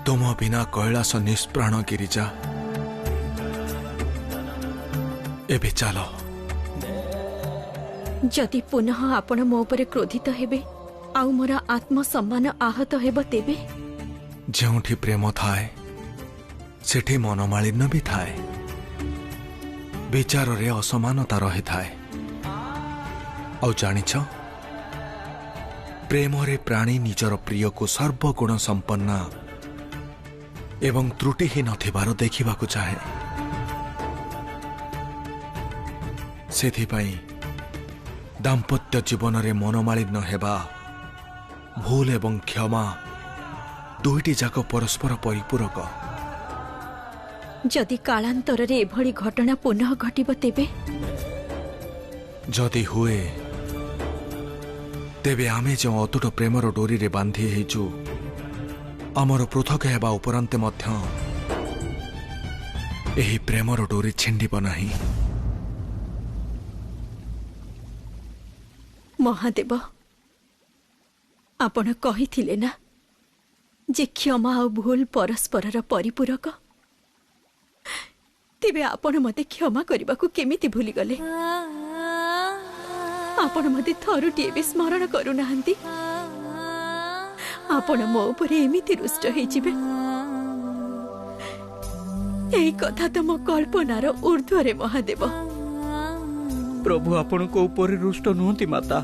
तुम बिना कैलाश निष्प्राण गिरिजा एबे चलो। जदि पुनः आपण मो उपरे क्रोधित हेबे आउ मोर आत्मसम्मान आहत हेब तेबे जोठी प्रेम थाए सेठी मनमालिन्य भी थाए, विचार रे असमानता रही थाए। आउ जानिछ प्रेम रे प्राणी निजर प्रिय को सर्वगुण संपन्न एवं त्रुटिहीन थिबार देखिबाकु चाहे। सेथिपाई दाम्पत्य जीवन रे मनमालिन्य हेबा भूल एवं क्षमा दुईटी जाक परस्पर परिपूरक। जदि कालांतर रे एभली घटना पुनः घटिब तेबे जदि हुए तेबे आमे जो अतुट प्रेमर डोरी रे बांधी हेचु आमर पृथक हेबा उपरांते मध्य एही प्रेमर डोरी छिंडिब नाही। महादेव आपण कहिथिले ना जे क्षमा और भूल परस्पर परिपूरक, तेबे आपण मते क्षमा करबाकू केमिति भूली गले? आपण मते थरुटिए भी स्मरण करू नाहंती? आपण मो उपरे एमिति रुष्ट हेजिबे एई कथा तो मो कल्पनार ऊर्ध्वरे महादेव। प्रभु आपण को ऊपर रुष्ट नुहति माता,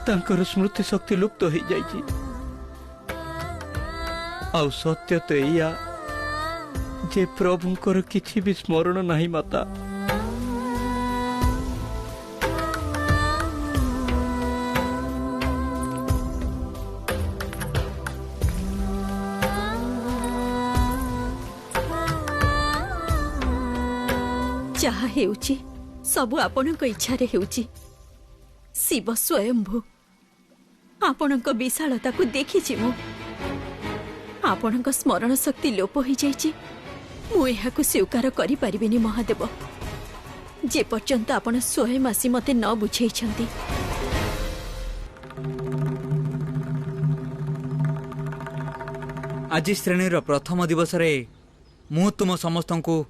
तांकर स्मृति शक्ति लुप्त हो जाइछि। आउ सत्य तो एया जे प्रभुंकर किछि भी स्मरण नहीं माता। जहा हेउची सबु आपणक इच्छारे हेउची। शिव स्वयंभू आपणक विशालता को देखिछि मु। आपणक स्मरण शक्ति लोप हो जाइछि। मु एहाकु स्वीकार करि परिबिनी महादेव, जे पर्यंत आपण स्वयं आसी मते न बुझेइछंती। आज श्रेणीर प्रथम दिवस रे मु तुम समस्तंकु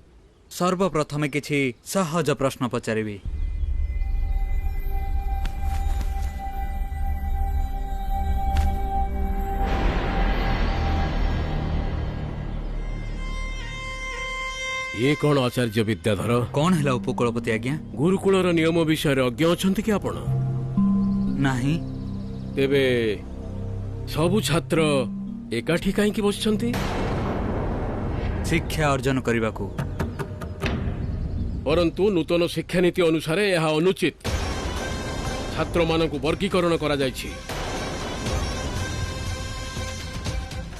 सर्वप्रथमे किछि सहज प्रश्न पचारिबी। ये कौन आचार्य विद्याधर? कौन है उपकुलपति आज्ञा? गुरुकुलर नियम विषय अज्ञ अछंती कि आपण? नहीं। तेबे सबु छात्र एकाठी काईकि बसछंती? शिक्षा अर्जन करने को। परंतु नूतन शिक्षा नीति अनुसार यह अनुचित। छात्र मानक वर्गीकरण करा जायछि।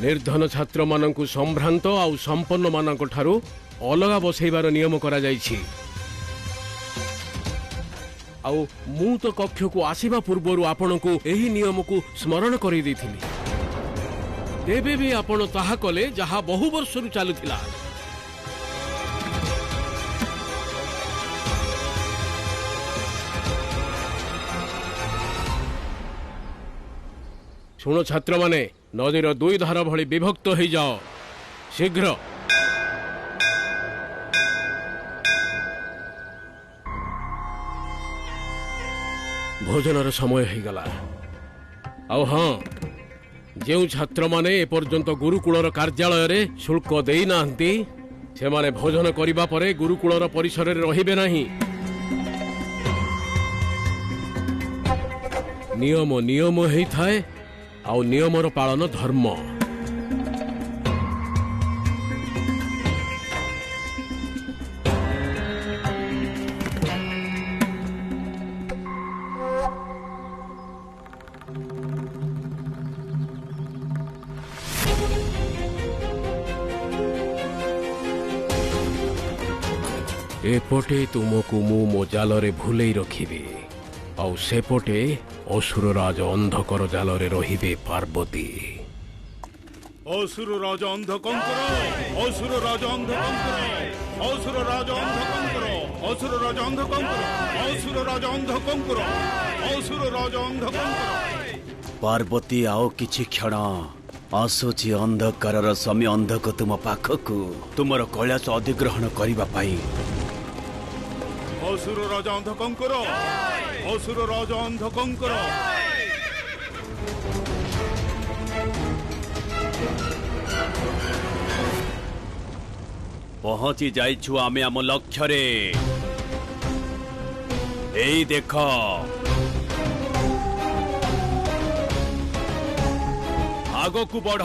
निर्धन छात्र मानक संभ्रांत आउ संपन्न मानक ठारू अलगा बसैबार नियम करा जायछि। आउ मु तो कक्ष को आसीबा पूर्वरु आपण को एही नियम को स्मरण करि दैथिली। तेबे भी आपण ताहा कले जहा बहु वर्षरु चालुथिला। शुण छात्र माने नदीर दुई धार भली विभक्त हो जाओ शीघ्र। भोजनर समय हो गला। आउ हाँ, जो छात्र माने एपर्यंत गुरुकुलर कार्यालय रे शुल्क देई नाहंती से माने भोजन करिबा परे गुरुकुलर परिसर रे रहिबे नाही। नियम नियम हेई थाए आउ नियमर पालन धर्म। एपटे तुमको मु मो जालरे भूलेई रखिबे आउ सेपटे असुरराज अंधकर जालरे रहिबे पार्वती। असुरराज अंधकंकर, असुरराज अंधकंकर, असुरराज अंधकंकर, असुरराज अंधकंकर, असुरराज अंधकंकर, असुरराज अंधकंकर। पार्वती आओ किछि क्षण आसुची अंधकारर समय अंधक तुम पाखकु तुमर कैलाश अधिग्रहण करिबा पाई। असुर राजा अंधकंकर, असुर राजा अंधकंकर। पहुंची जाइछु आमे आम लक्ष्य रे। एई देख आगकु बढ़।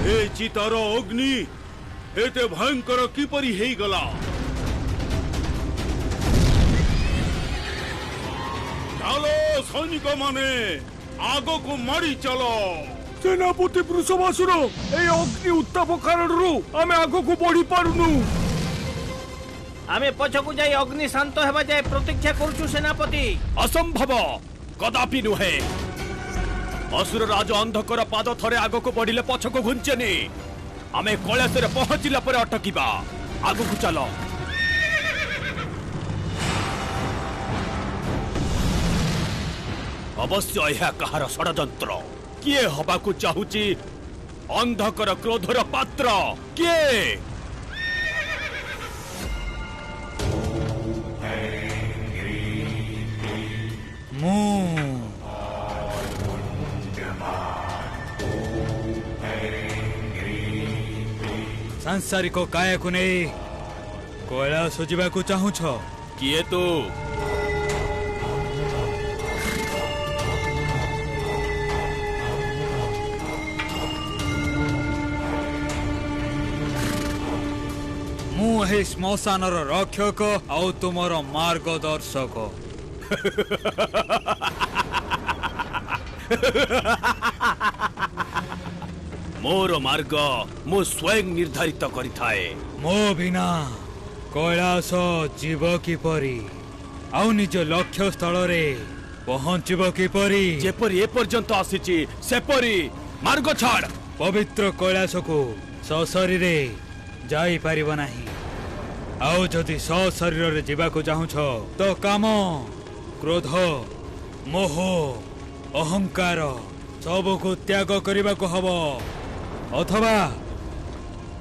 ए चितार अग्नि एते भयंकर किपरि हेई गला? चलो सैनिक माने आगो को मारी चलो। सेनापति वृषभासुर ए अग्नि उत्ताप कारणरू आमे आगो को बढ़ी पारुनु। आमे पछकु जाई अग्नि शांत हेबा जाय प्रतीक्षा करूछु सेनापति। असंभव, कदापि नुहे। असुर राज अंधकर पाद थरे आगो को बढ़िले पछको घुंचेनी। आमे कैलाश रे पहुंचिला परे अटकिबा। आगो को चलो। अवश्य यह कहार षड़यंत्र। किए हबाकू चाहूची अंधकर क्रोधर पात्र किए? सांसारिक काया को नहीं कैलाश जावाकू चाहूछ? किए तू? मु श्मशान रक्षक आउ तुमर मार्गदर्शक। मोर मार्ग मु स्वयं निर्धारित करिथाए। मो बिना कैलाश जीव किपरि आउ निज लक्ष्य स्थल रे पहुंचब किपरि? जेपरि ए पर्यंत आसीची सेपरि मार्ग छाड़। पवित्र कैलाश को सशरीरे जाई पारिब नाही। आउ जदि सशरीर रे जीवाको चाहूछ तो काम, क्रोध, मोह, अहंकार सबको त्याग करबाको हबो। अथवा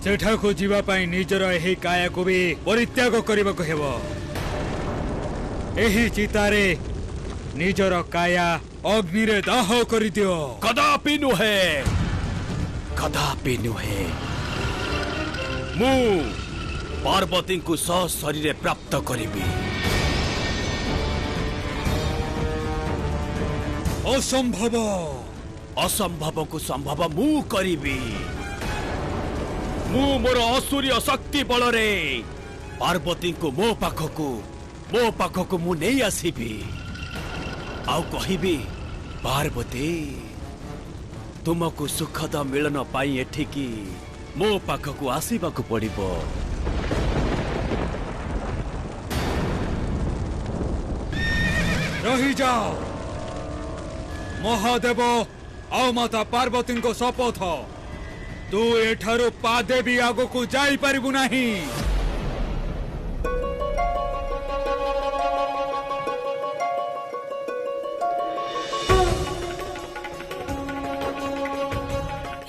सेठाको जीवा पाई निजर एही काया को भी परित्याग करबाको हेबो। एही चितारे निजर काया अग्नि रे दाह करि दियो। कदापि नुहे, कदापि नुहे। मु पार्वती को सशरीरे प्राप्त करिबी। असंभव, असंभव को संभव मु करिबी। मु मोर असुरीय शक्ति बल रे पार्वती को मो पाखको मु नहीं आसीबी। आउ कहिबी, पार्वती तुमको सुखद मिलन पाई एठिकी मो पाखको आसीबाकू पड़िबो। रही जाओ महादेव आउ माता पार्वती को शपथ, तू एठारु पादे भी आगो को जाई पारिबु नाही।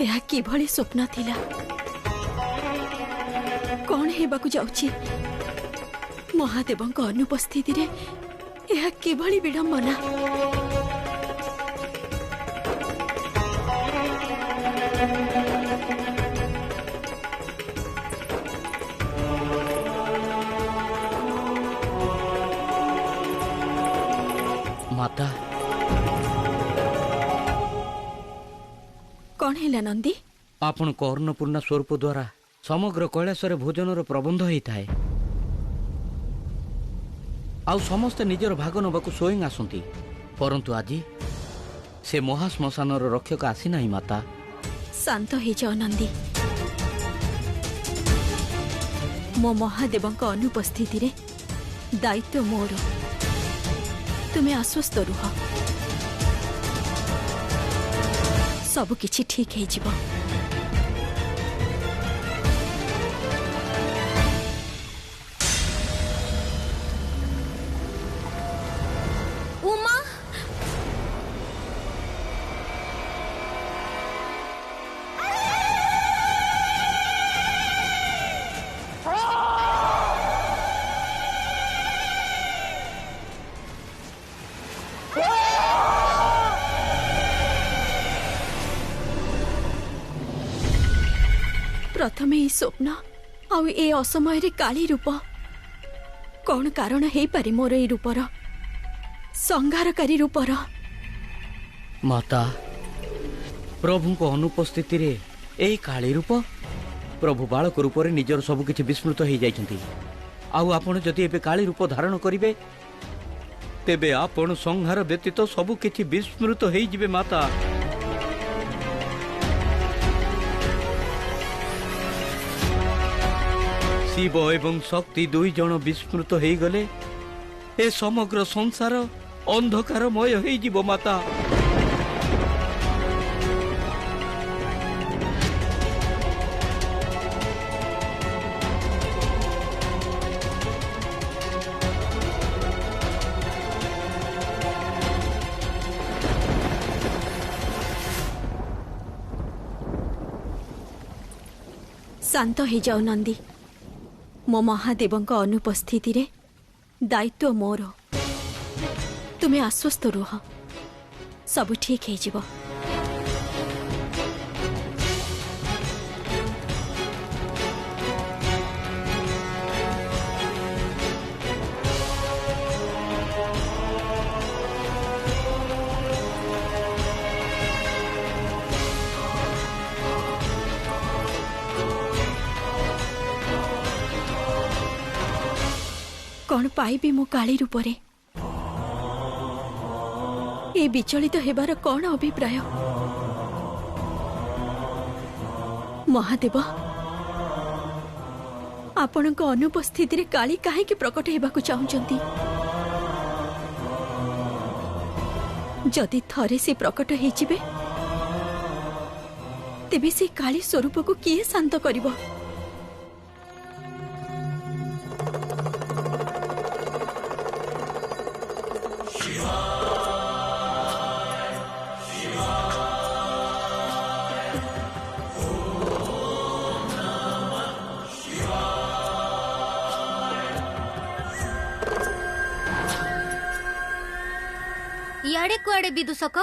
यह किभଳି स्वप्न थिला? कौन हेबाकू जाउची? महादेवଙ୍କ अनुपस्थितिरे यह किभଳି विडंबना? माता कौन हेला नंदी? आपण कर्णपूर्णा स्वरूप द्वारा समग्र कैलाश भोजन प्रबंध होता है। आउ समस्त निजर भाग नबाकू स्वयं आसती, परंतु आज से महाश्मशान रक्षक आसी नहीं। माता शांत हो जाओ नंदी। मो महादेवଙ୍କ अनुपस्थिति रे दायित्व मोर। तुमे आश्वस्त रुह सब किछि ठीक है जीव उमा प्रथमे ई स्वप्न आउ ए असमय रे काली रूप कौन कारण है पारे मोर ए रूपर संहारकारी रूपर माता प्रभु को अनुपस्थिति रे एई काली रूप प्रभु बालक रूप रे निजर सब किछि विस्मृत हो जाइछन्ति आउ आपण जदि एबे काली रूप धारण करिवे तेबे आपण संहार व्यतीत सब किछि विस्मृत हो जिवे माता। शिव एवं शक्ति दुई जन विस्मृत हो गले ए समग्र संसार अंधकारमय हो जीव माता। शांत हो जाओ नंदी मो महादेव अनुपस्थिति रे दायित्व मोर तुम्हें आश्वस्त रुह सब ठीक है जीव कौन पाइबी मो काली रूपरे ए विचलित हेबार कौन अभिप्राय महादेव आपणक अनुपस्थिति रे काली काहेकि प्रकट हेबाकु चाहुचंती जदि थरे से प्रकट हेजिबे तेबे से काली स्वरूप को किए शांत करिवो इयाडे कुआडे विदूषक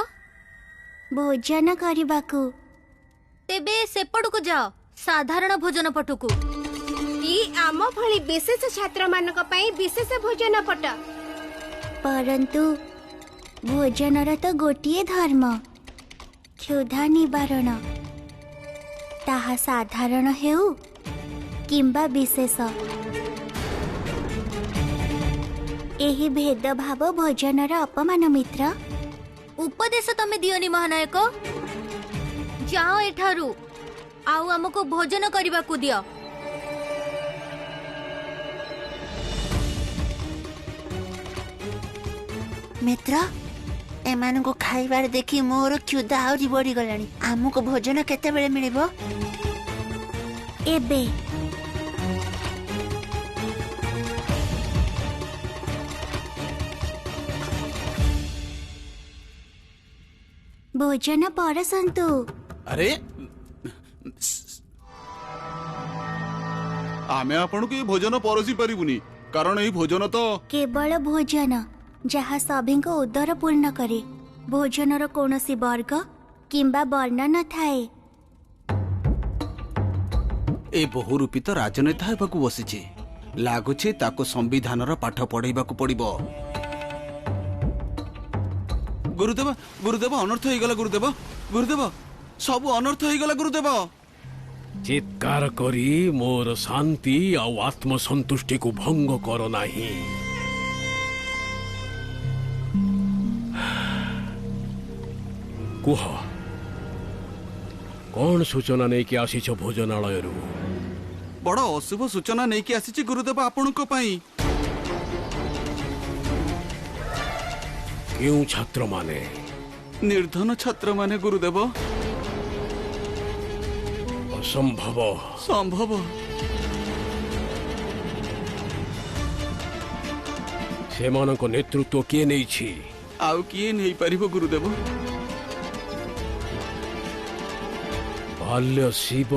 भोजन करबाकू तेबे सेपड़कू जाओ साधारण भोजन पटुकू ई आम भली विशेष छात्र मानक पई विशेष भोजन पट परंतु भोजनर तो गोटिए धर्म क्षुधा निवारण ताहा साधारण हेउ किंबा विशेष एही भेदभाव भोजनर अपमान मित्र उपदेश तमे दियोनी महानायक जाओ एठारू आउ हमको भोजन करबाकू दियो मित्र एमानको खाइबार देखि मोर क्षुधा आउरी बढ़ी गलानी आमको भोजन केते बेले मिलिबो एबे भोजन परसंतु अरे आमे आपण को भोजन परसी परिबुनी कारण ए भोजन तो केवल भोजन जहा सभी को उदर पूर्ण करे भोजनर कौनसी वर्ग किंबा वर्ण न थाए ए बहुरूपी तो राजनेता हेबाकू बसिछि लागुछि ताको संविधानर पाठ पढाइबाकू पड़िबो गुरुदेव गुरुदेव अनर्थ हो गला गुरुदेव गुरुदेव सब अनर्थ हो गला गुरुदेव चित्कार करी मोर शांति आउ आत्मसंतुष्टि को भंग कर नाही कुह कौन सूचना नहीं कि आसीछ भोजनालय रु बड़ अशुभ सूचना नहीं कि आसीछि गुरुदेव आपण को पई କେଉଁ ଛାତ୍ରମାନେ? ନିର୍ଧନ ଛାତ୍ରମାନେ ଗୁରୁଦେବ। ଅସମ୍ଭବ। ସମ୍ଭବ। ସେମାନଙ୍କ ନେତୃତ୍ୱ କିଏ ନେଇଛି? ଆଉ କିଏ ନେଇପାରିବ ଗୁରୁଦେବ? ବାଲ୍ୟ ଶିବ।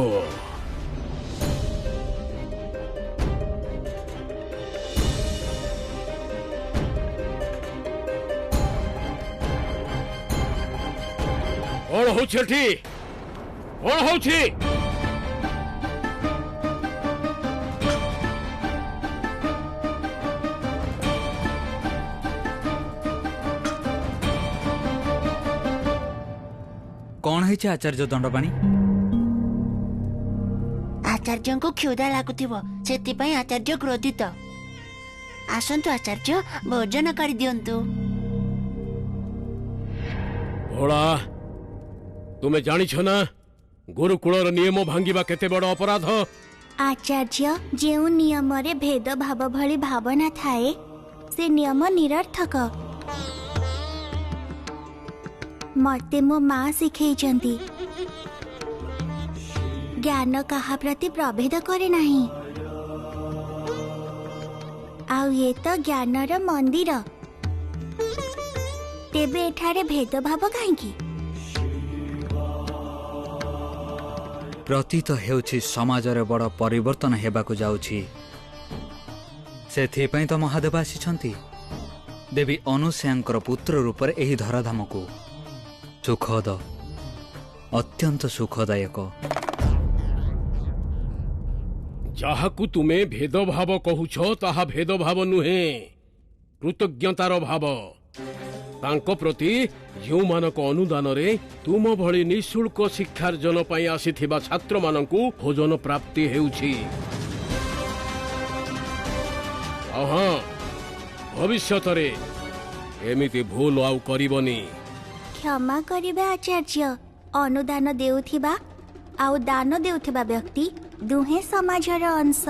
କଣ ହଉଛି ଏଠି? କଣ ହଉଛି? କଣ ହେଇଛି ଆଚାର୍ଯ୍ୟ ଦଣ୍ଡପାଣି? ଆଚାର୍ଯ୍ୟଙ୍କୁ କ୍ଷୁଧା ଲାଗୁଥିବ, ସେଥିପାଇଁ ଆଚାର୍ଯ୍ୟ କ୍ରୋଧିତ। ଆସନ୍ତୁ ଆଚାର୍ଯ୍ୟ, ଭୋଜନ କରିଦିଅନ୍ତୁ। ଭୋଳା, ତୁମେ ଜାଣିଛ ନା ଗୁରୁକୁଳର ନିୟମ ଭାଙ୍ଗିବା କେତେ ବଡ଼ ଅପରାଧ? ଆଚାର୍ଯ୍ୟ, ଯେଉଁ ନିୟମରେ ଭେଦଭାବ ଭଳି ଭାବନା ଥାଏ ସେ ନିୟମ ନିରର୍ଥକ। ମତେ ମୋ ମା ଶିଖେଇଛନ୍ତି ଜ୍ଞାନ କାହା ପ୍ରତି ପ୍ରଭେଦ କରେ ନାହିଁ। ଆଉ ଏ ତ ଜ୍ଞାନର ମନ୍ଦିର, ତେବେ ଏଠାରେ ଭେଦଭାବ କାହିଁକି? ପ୍ରତୀତ ହେଉଛି ସମାଜରେ ବଡ଼ ପରିବର୍ତ୍ତନ ହେବାକୁ ଯାଉଛି। ସେଥିପାଇଁ ତ ମହାଦେବ ଆସିଛନ୍ତି ଦେବୀ ଅନୁସୂୟାଙ୍କର ପୁତ୍ର ରୂପରେ ଏହି ଧରାଧାମକୁ। ସୁଖଦ, ଅତ୍ୟନ୍ତ ସୁଖଦାୟକ। ଯାହାକୁ ତୁମେ ଭେଦଭାବ କହୁଛ ତାହା ଭେଦଭାବ ନୁହେଁ, କୃତଜ୍ଞତାର ଭାବ। ତାଙ୍କ ପ୍ରତି ଯେଉଁମାନଙ୍କ ଅନୁଦାନରେ ତୁମ ଭଳି ନିଃଶୁଳ୍କ ଶିକ୍ଷାର୍ଜନ ପାଇଁ ଆସିଥିବା ଛାତ୍ରମାନଙ୍କୁ ଭୋଜନ ପ୍ରାପ୍ତି ହେଉଛି। ହଁ, ଭବିଷ୍ୟତରେ ଏମିତି ଭୁଲ ଆଉ କରିବନି। କ୍ଷମା କରିବେ ଆଚାର୍ଯ୍ୟ, ଅନୁଦାନ ଦେଉଥିବା ଆଉ ଦାନ ଦେଉଥିବା ବ୍ୟକ୍ତି ଦୁହେଁ ସମାଜର ଅଂଶ।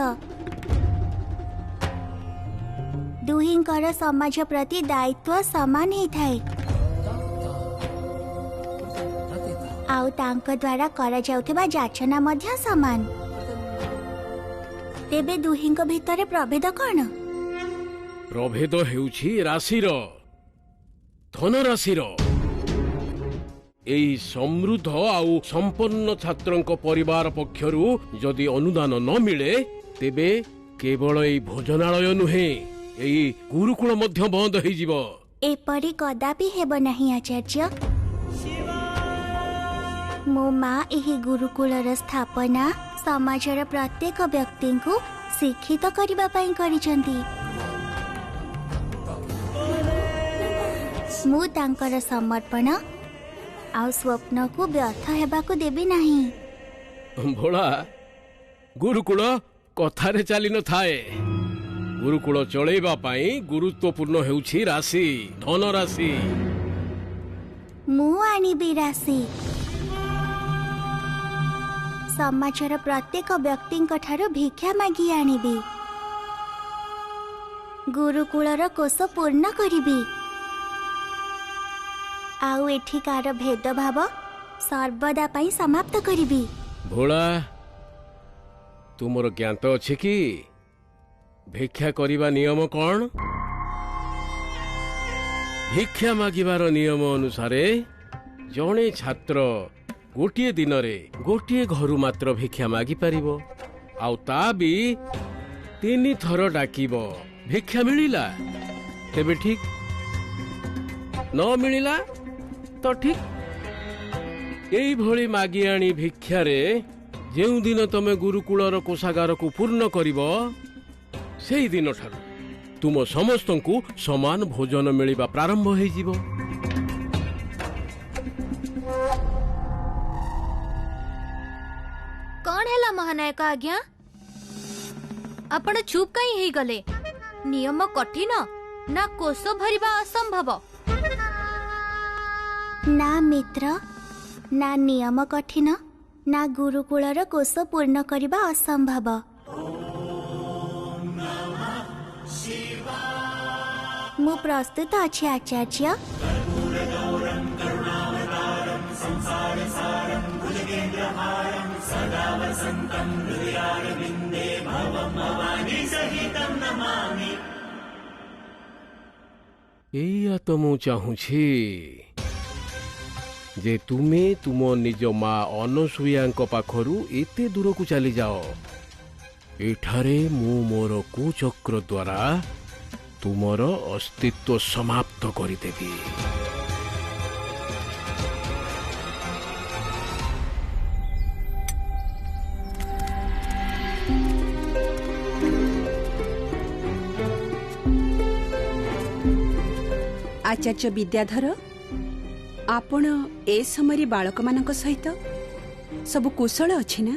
ଦୁହିଁଙ୍କର ସମାଜ ପ୍ରତି ଦାୟିତ୍ୱ ସମାନ ହେଇଥାଏ, ଆଉ ତାଙ୍କ ଦ୍ୱାରା କରାଯାଉଥିବା ଯାଚନା ମଧ୍ୟ ସମାନ। ତେବେ ଦୁହିଁଙ୍କ ଭିତରେ ପ୍ରଭେଦ କ'ଣ? ପ୍ରଭେଦ ହେଉଛି ରାଶିର, ଧନରାଶିର। ଏହି ସମୃଦ୍ଧ ଆଉ ସମ୍ପନ୍ନ ଛାତ୍ରଙ୍କ ପରିବାର ପକ୍ଷରୁ ଯଦି ଅନୁଦାନ ନ ମିଳେ ତେବେ କେବଳ ଏହି ଭୋଜନାଳୟ ନୁହେଁ, ଏହି ଗୁରୁକୁଳ ମଧ୍ୟ ବନ୍ଦ ହେଇଯିବ। ଏପରି କଦାପି ହେବ ନାହିଁ ଆଚାର୍ଯ୍ୟ। ମୋ ମା ଏହି ଗୁରୁକୁଳର ସ୍ଥାପନା ସମାଜର ପ୍ରତ୍ୟେକ ବ୍ୟକ୍ତିଙ୍କୁ ଶିକ୍ଷିତ କରିବା ପାଇଁ କରିଛନ୍ତି। ମୁଁ ତାଙ୍କର ସମର୍ପଣ ଆଉ ସ୍ୱପ୍ନକୁ ବ୍ୟର୍ଥ ହେବାକୁ ଦେବି ନାହିଁ। ଭୋଳା, ଗୁରୁକୁଳ କଥାରେ ଚାଲି ନଥାଏ। ଗୁରୁକୁଳ ଚଳେଇବା ପାଇଁ ଗୁରୁତ୍ୱପୂର୍ଣ୍ଣ ହେଉଛି ରାଶି, ଧନରାଶି। ମୁଁ ଆଣିବି ରାଶି। ସମାଜର ପ୍ରତ୍ୟେକ ବ୍ୟକ୍ତିଙ୍କ ଠାରୁ ଭିକ୍ଷା ମାଗି ଆଣିବି। ଗୁରୁକୁଳର କୋଷ ପୂର୍ଣ୍ଣ କରିବି। ଆଉ ଏଠିକାର ଭେଦଭାବ ସର୍ବଦା ପାଇଁ ସମାପ୍ତ କରିବି। ଭୋଳା, ତୁମର ଜ୍ଞାତ ଅଛି କି ଭିକ୍ଷା କରିବା ନିୟମ କ'ଣ? ଭିକ୍ଷା ମାଗିବାର ନିୟମ ଅନୁସାରେ ଜଣେ ଛାତ୍ର ଗୋଟିଏ ଦିନରେ ଗୋଟିଏ ଘରୁ ମାତ୍ର ଭିକ୍ଷା ମାଗିପାରିବ, ଆଉ ତା ବି 3 ଥର ଡାକିବ। ଭିକ୍ଷା ମିଳିଲା ତେବେ ଠିକ୍, ନ ମିଳିଲା ତ ଠିକ୍। ଏଇଭଳି ମାଗି ଆଣି ଭିକ୍ଷାରେ ଯେଉଁଦିନ ତମେ ଗୁରୁକୁଳର କୋଷାଗାରକୁ ପୂର୍ଣ୍ଣ କରିବ ସେହି ଦିନଠାରୁ ତୁମ ସମସ୍ତଙ୍କୁ ସମାନ ଭୋଜନ ମିଳିବା ପ୍ରାରମ୍ଭ ହୋଇଯିବ। କଣ ହେଲା ମହାନାୟକ ଆଜ୍ଞା? ଆପଣ ଚୁପ୍ କାହିଁ ହେଇଗଲେ? ନିୟମ କଠିନ ନା କୋଷ ଭରିବା ଅସମ୍ଭବ? ନା ମିତ୍ର, ନା ନିୟମ କଠିନ, ନା ଗୁରୁକୁଳର କୋଷ ପୂର୍ଣ୍ଣ କରିବା ଅସମ୍ଭବ। मु प्रस्तुत अच्छे आचार्य। एया तो मु चाहूछि जे तुमे तुम निज माँ अनसुया पाखरु एते दूर को चली जाओ। एठारे मु मोर कुचक्र द्वारा तुमर अस्तित्व समाप्त करिदेबी। आचार्य विद्याधर आपण ए समय बालक मान सहित सब कुशल अछि ना?